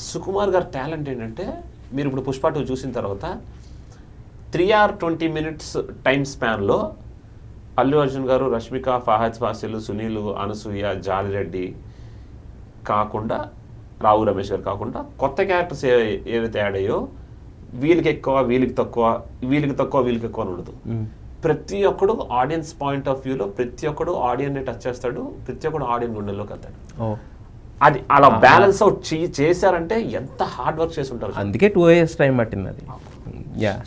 సుకుమార్ గారి టాలెంట్ ఏంటంటే మీరు ఇప్పుడు పుష్ప 2 చూసిన తర్వాత 3 hours 20 minutes టైం స్పాన్లో అల్లు అర్జున్ గారు, రష్మిక, ఫహద్ ఫాసిల్, సునీల్, అనసూయ, జాలిరెడ్డి కాకుండా రావు రమేష్ గారు కాకుండా కొత్త క్యారెక్టర్స్ ఏవైతే యాడ్ అయ్యో వీళ్ళకి ఎక్కువ వీళ్ళకి తక్కువ వీళ్ళకి తక్కువ వీళ్ళకి ఎక్కువ అని ఉండదు. ప్రతి ఒక్కడు ఆడియన్స్ పాయింట్ ఆఫ్ వ్యూలో ప్రతి ఒక్కడు ఆడియన్ని టచ్ చేస్తాడు, ప్రతి ఒక్కడు ఆడియన్ గుండెల్లోకి వెళ్తాడు. అది అలా బ్యాలెన్స్ అవుట్ చేశారంటే ఎంత హార్డ్ వర్క్ చేసి ఉంటారు. అందుకే 2 years టైం పట్టింది అది.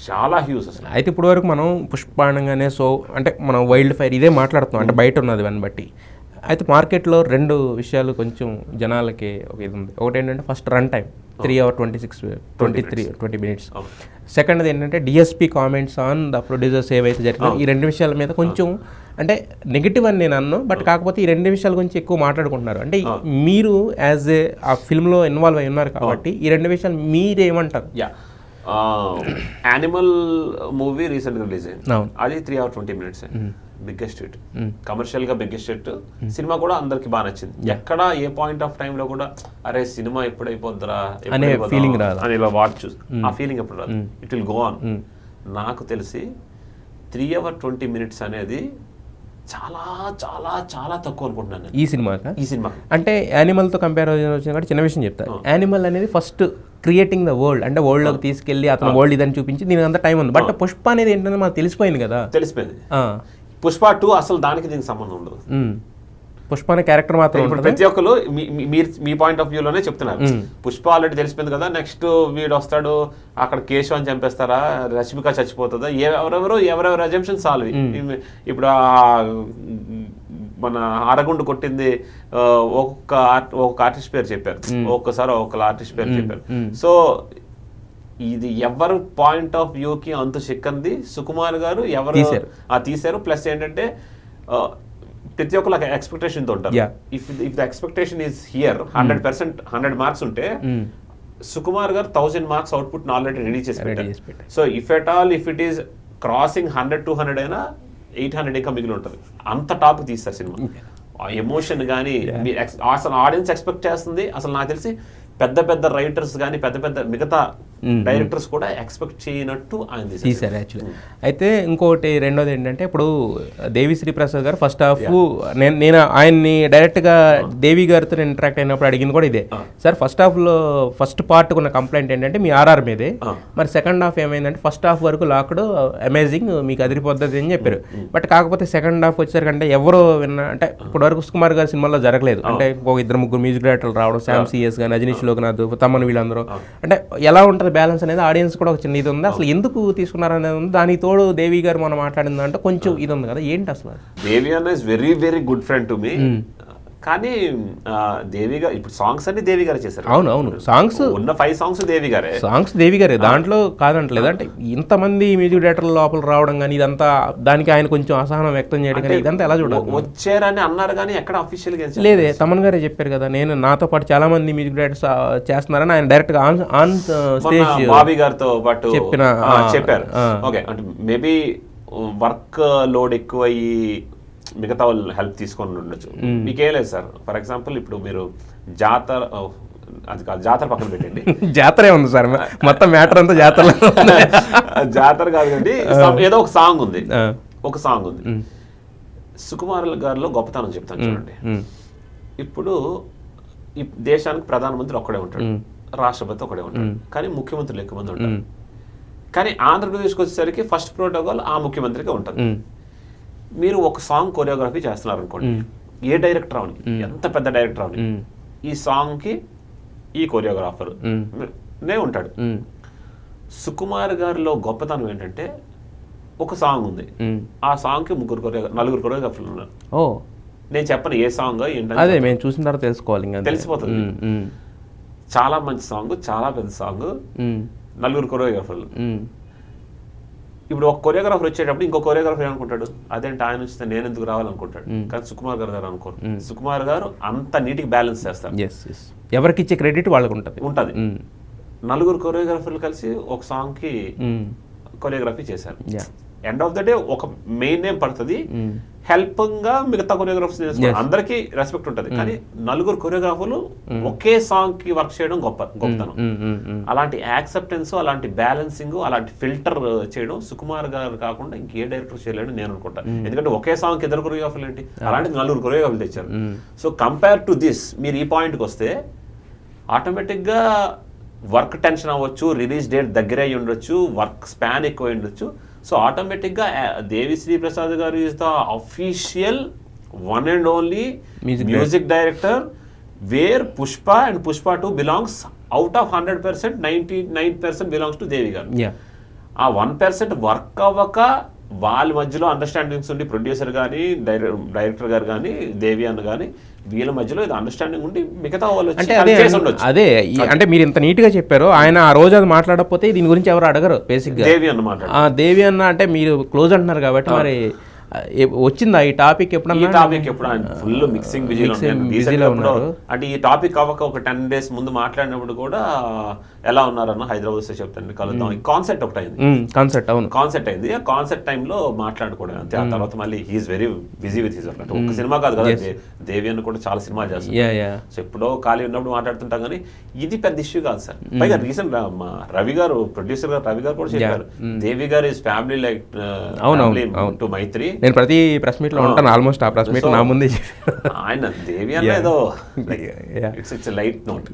చాలా హ్యూజ్ అసలు. అయితే ఇప్పుడు వరకు మనం పుష్ప అనగానే సో అంటే మనం వైల్డ్ ఫైర్ ఇదే మాట్లాడుతున్నాం, అంటే బయట ఉన్నది దాన్ని బట్టి. అయితే మార్కెట్లో 2 విషయాలు కొంచెం జనాలకి ఒక ఇది ఉంది. ఒకటి ఏంటంటే first run time 3 hours 20 minutes. సెకండ్ది ఏంటంటే DSP comments on the producers ఏవైతే జరిగినాయి ఈ 2 విషయాల మీద కొంచెం అంటే నెగిటివ్ అని నేను అన్నాను, బట్ కాకపోతే ఈ 2 విషయాల గురించి ఎక్కువ మాట్లాడుకుంటున్నారు. అంటే మీరు యాజ్ ఏ ఆ ఫిల్మ్లో ఇన్వాల్వ్ అయి ఉన్నారు కాబట్టి ఈ 2 విషయాలు మీరేమంటారు? యానిమల్ మూవీ రీసెంట్ గా రిలీజ్ అయింది, అది 3 hours 20 minutes. Biggest hit, commercial గా బిగ్గెస్ట్ హిట్. సినిమా కూడా అందరికి బాగా నచ్చింది. ఎక్కడ ఏ పాయింట్ ఆఫ్ టైం లో కూడా అరే సినిమా ఎప్పుడైపోద్దురా అనే ఫీలింగ్ రాదు అని ఇలా వాచ్ ఆ ఫీలింగ్ ఎప్పుడు రాదు. It will go on. నాకు తెలిసి 3 hours 20 minutes అనేది చాలా చాలా చాలా తక్కువ అనుకుంటున్నాను ఈ సినిమా. అంటే యానిమల్తో కంపేర్ వచ్చిన కూడా చిన్న విషయం చెప్తాను. యానిమల్ అనేది ఫస్ట్ క్రియేటింగ్ ద వరల్డ్, అంటే వరల్డ్లోకి తీసుకెళ్ళి అతను వరల్డ్ ఇదని చూపించి దీనికి అంత టైం ఉంది. బట్ పుష్ప అనేది ఏంటంటే మనకు తెలిసిపోయింది కదా. తెలిసిపోయింది. పుష్ప 2 అసలు దానికి దీనికి సంబంధం ఉండదు. పుష్ప అనే క్యారెక్టర్ మాత్రం ప్రతి ఒక్కరు మీ పాయింట్ ఆఫ్ వ్యూలోనే చెప్తున్నారు. పుష్ప ఆల్రెడీ తెలిసిపోయింది కదా, నెక్స్ట్ వీడు వస్తాడు అక్కడ కేశవ్ అని చంపేస్తారా, రష్మిక చచ్చిపోతుందా, ఎవరెవరు అజంప్షన్ సాల్వ్. ఇప్పుడు మన అరగుండు కొట్టింది ఒక్కొక్క ఆర్టిస్ట్ పేరు చెప్పారు, ఒక్కసారి ఒక్కొక్క ఆర్టిస్ట్ పేరు చెప్పారు. సో ఇది ఎవరు పాయింట్ ఆఫ్ వ్యూకి అంత చిక్కంది సుకుమార్ గారు ఎవరు తీశారు. ప్లస్ ఏంటంటే ప్రతి ఒక్కరు ఎక్స్పెక్టేషన్ తో ఉంటారు. If the expectation is here 100% 100 marks ఉంటే సుకుమార్ గారు 1000 marks అవుట్పుట్ ఆల్రెడీ రెడీ చేసి పెట్టారు. So if it is crossing 100-200 అయినా 800 ఇంకా మిగిలి ఉంటుంది. అంత టాప్ తీస్తారు సినిమా. ఎమోషన్ కానీ అసలు ఆడియన్స్ ఎక్స్పెక్ట్ చేస్తుంది. అసలు నాకు తెలిసి పెద్ద పెద్ద రైటర్స్ కానీ పెద్ద పెద్ద మిగతా డైరెక్టర్స్ కూడా ఎక్స్పెక్ట్ చేయనట్టు ఆయన తీశారు యాక్చువల్లీ. అయితే ఇంకోటి రెండోది ఏంటంటే ఇప్పుడు దేవిశ్రీ ప్రసాద్ గారు ఫస్ట్ హాఫ్ నేను ఆయన్ని డైరెక్ట్గా దేవి గారితో ఇంటరాక్ట్ అయినప్పుడు అడిగింది కూడా ఇదే, సార్ ఫస్ట్ హాఫ్లో ఫస్ట్ పార్ట్ ఉన్న కంప్లైంట్ ఏంటంటే మీ ఆర్ఆర్ మీదే, మరి సెకండ్ హాఫ్ ఏమైందంటే ఫస్ట్ హాఫ్ వరకు లాక్డ్ అమేజింగ్ మీకు అదిరిపోద్ది అని చెప్పారు. బట్ కాకపోతే సెకండ్ హాఫ్ వచ్చేసరికంటే ఎవరో విన్నా అంటే ఇప్పుడు వరకు సుకుమార్ గారి సినిమాలో జరగలేదు. అంటే ఒక 2-3 మ్యూజిక్ డైరెక్టర్లు రావడం, శామ్ సిఎస్ కానీ, రజనీష్ లోకనాథ్, తమ్మన్ వీళ్ళందరూ, అంటే ఎలా ఉంటుంది బ్యాలెన్స్ అనేది ఆడియన్స్ కూడా ఒక చిన్న ఇది ఉంది. అసలు ఎందుకు తీసుకున్నారు అనేది ఉంది. దానికి తోడు దేవి గారు మనం మాట్లాడింది అంటే కొంచెం ఇది ఉంది కదా, ఏంటి అసలు? దేవి అన్న is very very good friend to me. కానీ దేవి గారు ఇప్పుడు సాంగ్స్ అన్ని దేవి గారు చేశారు. అవును సాంగ్స్ ఉన్న 5 songs దేవి గారే దాంట్లో కాదంటలేదు. అంటే ఇంతమంది మ్యూజిక్ డైరెక్టర్ల లోపల రావడం కానీ ఇదంతా దానికి ఆయన కొంచెం అసహనం వ్యక్తం చేయడం కానీ ఇదంతా ఎలా చూడాలి? వచ్చారని అన్నారు కానీ ఎక్కడ అఫీషియల్ గా లేదే. తమన్ గారే చెప్పారు కదా, నేను నాతో పాటు చాలా మంది మ్యూజిక్ డైరెక్టర్స్ చేస్తున్నారని ఆయన డైరెక్ట్ గా ఆన్ స్టేజ్ బాబీ గారితో పాటు చెప్పారు. ఓకే, అంటే మేబీ వర్క్ లోడ్ ఎక్కువయ్యి మిగతా వాళ్ళు హెల్ప్ తీసుకొని ఉండొచ్చు. మీకేం లేదు సార్. ఫర్ ఎగ్జాంపుల్ ఇప్పుడు మీరు జాతర, అది కాదు జాతర పక్కన పెట్టండి, జాతర ఉంది సార్ మొత్తం మ్యాటర్ అంతా జాతర జాతర కాదు కండి, ఏదో ఒక సాంగ్ ఉంది. సుకుమార్ గారిలో గొప్పతనం చెప్తాను చూడండి. ఇప్పుడు ఈ దేశానికి ప్రధానమంత్రి ఒక్కడే ఉంటాడు, రాష్ట్రపతి ఒకడే ఉంటాడు, కానీ ముఖ్యమంత్రులు ఎక్కువ మంది ఉంటారు. కానీ ఆంధ్రప్రదేశ్కి వచ్చేసరికి ఫస్ట్ ప్రోటోకాల్ ఆ ముఖ్యమంత్రికి ఉంటుంది. మీరు ఒక సాంగ్ కొరియోగ్రఫీ చేస్తున్నారు అనుకోండి, ఏ డైరెక్టర్ అవని, ఎంత పెద్ద డైరెక్టర్ అవని, ఈ సాంగ్ కి ఈ కొరియోగ్రాఫర్ నే ఉంటాడు. సుకుమార్ గారిలో గొప్పతనం ఏంటంటే ఒక సాంగ్ ఉంది, ఆ సాంగ్ కి 4 కొరియోగ్రాఫర్లు ఉన్నారు. నేను చెప్పను ఏ సాంగ్ ఏంటంటే మేము చూసిన తర్వాత తెలుసుకోవాలి, తెలిసిపోతుంది. చాలా మంచి సాంగ్, చాలా పెద్ద సాంగ్, 4 కొరియోగ్రాఫర్లు. ఇప్పుడు ఒక కొరియోగ్రాఫర్ వచ్చేటప్పుడు ఇంకో కొరియోగ్రాఫర్ ఏమనుకుంటాడు, అదేంటి ఆయన వస్తే నేను ఎందుకు రావాలనుకుంటాడు. కానీ సుకుమార్ గారు అనుకోరు. సుకుమార్ గారు అంత నీటికి బ్యాలెన్స్ చేస్తారు. ఎవరికి ఇచ్చే క్రెడిట్ వాళ్ళకి ఉంటుంది. 4 కొరియోగ్రాఫర్లు కలిసి ఒక సాంగ్ కి కొరియోగ్రఫీ చేశారు. ఎండ్ ఆఫ్ ద డే ఒక మెయిన్ నేమ్ పడుతుంది, హెల్పింగ్ గా మిగతా కొరియోగ్రాఫర్స్ చేసుకోవాలి, అందరికీ రెస్పెక్ట్ ఉంటుంది. కానీ నలుగురు కొరియోగ్రాఫర్లు ఒకే సాంగ్ కి వర్క్ చేయడం గొప్పతనం. అలాంటి యాక్సెప్టెన్స్, అలాంటి బ్యాలెన్సింగ్, అలాంటి ఫిల్టర్ చేయడం సుకుమార్ గారు కాకుండా ఇంకే డైరెక్టర్ చేయలేడు నేను అనుకుంటా. ఎందుకంటే ఒకే సాంగ్ కి 2 కొరియోగ్రాఫర్లు ఏంటి, అలాంటి 4 కొరియోగ్రాఫర్లు తెచ్చారు. సో కంపేర్ టు దిస్ మీరు ఈ పాయింట్కి వస్తే ఆటోమేటిక్ గా వర్క్ టెన్షన్ అవ్వచ్చు, రిలీజ్ డేట్ దగ్గర అయ్యి ఉండొచ్చు, వర్క్ స్పాన్ ఎక్కువ ఉండొచ్చు. సో ఆటోమేటిక్గా దేవిశ్రీ ప్రసాద్ గారు is the official one and only music director where Pushpa and Pushpa 2 belongs out of 100%, 99% belongs to Devi గారు. ఆ 1% వర్క్ అవ్వక వాళ్ళ మధ్యలో అండర్స్టాండింగ్స్ ఉండి, ప్రొడ్యూసర్ కానీ డైరెక్టర్ గారు కానీ దేవి అన్న కానీ వీళ్ళ మధ్యలో ఇది అండర్స్టాండింగ్ ఉండి మిగతా వాళ్ళు అంటే అదే అంటే మీరు ఇంత నీట్ గా చెప్పారు. ఆయన ఆ రోజు అది మాట్లాడకపోతే దీని గురించి ఎవరు అడగరు బేసిక్ గా. దేవి అన్న మాట్లాడారు. దేవి అన్న అంటే మీరు క్లోజ్ అంటున్నారు కాబట్టి మరి వచ్చిందా ఈ టాపిక్ ఎప్పుడన్నా? ఈ టాపిక్ ఎప్పుడు ఫుల్ మిక్సింగ్ బిజీలో ఉన్నారు. అంటే ఈ టాపిక్ అవ్వక ఒక 10 days ముందు మాట్లాడినప్పుడు కూడా ఎలా ఉన్నారన్న హైదరాబాద్ వస్తే చెప్తాను కలుద్దాం, కాన్సెప్ట్ ఒకటి అయింది. కాన్సెప్ట్ అయింది. ఆ కాన్సెప్ట్ టైంలో మాట్లాడుకోవడం అంతే. ఆ తర్వాత మళ్ళీ he's very busy with his work. ఒక సినిమా కాదు కదా, దేవి అన్న కూడా చాలా సినిమాలు చేస్తారు. సో ఎప్పుడో ఖాళీ ఉన్నప్పుడు మాట్లాడుతుంటాం. కానీ ఇది పెద్ద ఇష్యూ కాదు సార్. పైగా రీసెంట్ మా రవి గారు, ప్రొడ్యూసర్ గారు రవి గారు కూడా చెప్పారు, దేవి గారు ఇస్ ఫ్యామిలీ లైక్ టు మైత్రి. నేను ప్రతి ప్రెస్ మీట్ లో ఉంటాను, ఆల్మోస్ట్ ఆ ప్రెస్ మీట్ నా ముందే ఆయన దేవి అన్న ఏదో ఇట్స్ లైట్ నోట్.